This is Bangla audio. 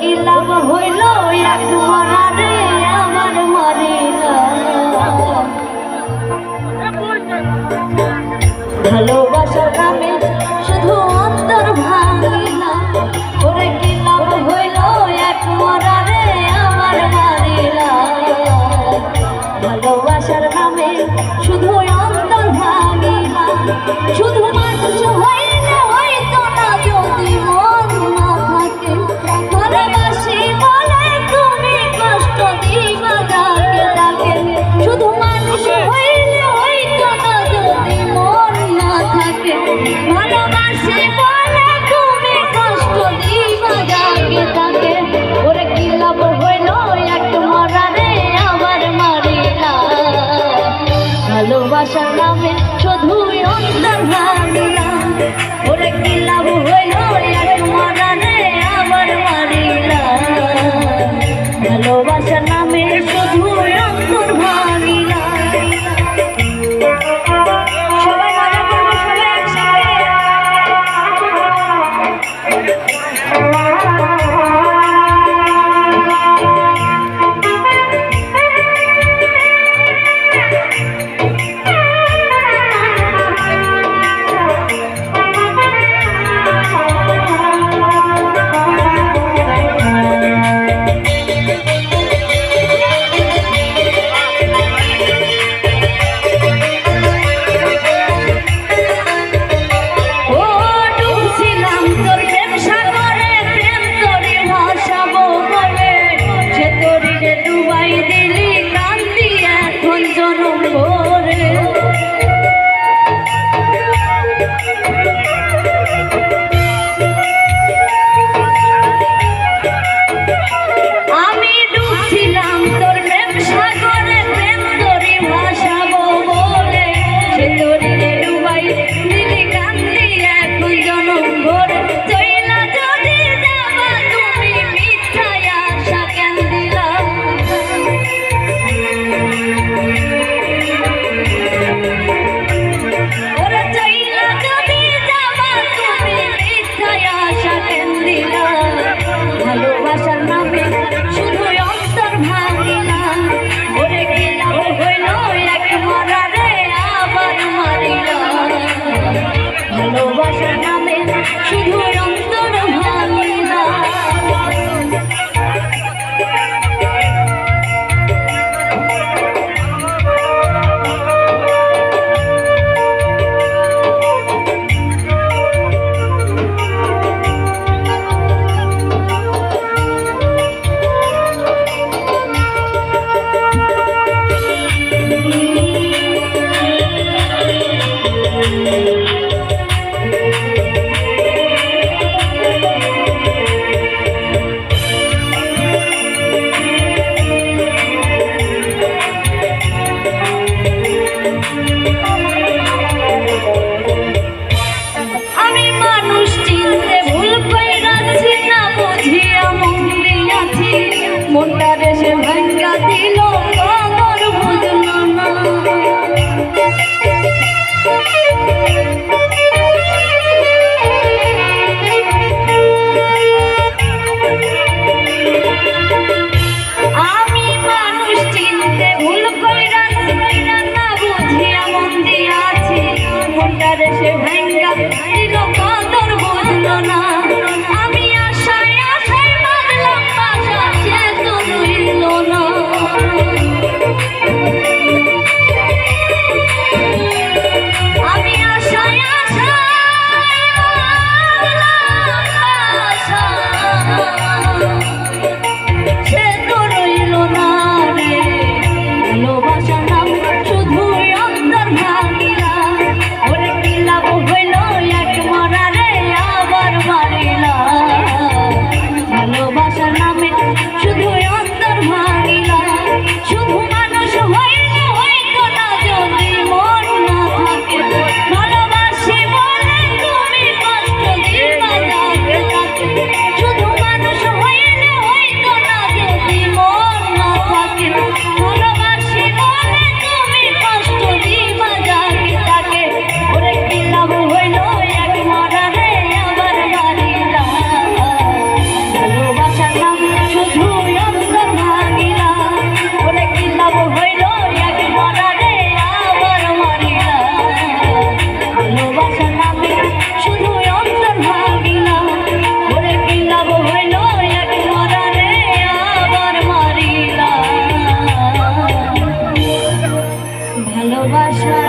কি লাভ হইল এক মরারে আমার মারিলা ভালোবাসার নামে শুধু অন্তর ভাঙিলা ওরে কি লাভ হইল এক মরারে আমার মারিলা ভালোবাসার নামে শুধু অন্তর ভাঙিলা শুধু মানুষ হইলে হইতো না যদি মন না থাকে ভালোবাসি বলে তুমি কষ্ট দিবা যাকে তাকে শুধু মানুষ হইলে হইতো না যদি মন না থাকে ভালোবাসি বলে তুমি কষ্ট দিবা যাকে তাকে ওরে কি লাভ হইল এক মরারে আমার মারিলা ভালোবাসার নামে শুধু অন্তর ভাঙিলা ওরে কি লাভ হইল এক মরারে আমার মারিলা ভালোবাসার নামে শুধু অন্তর ভাঙিলা সবাই মজা করবো সবাই একসাথে ভালোবাসা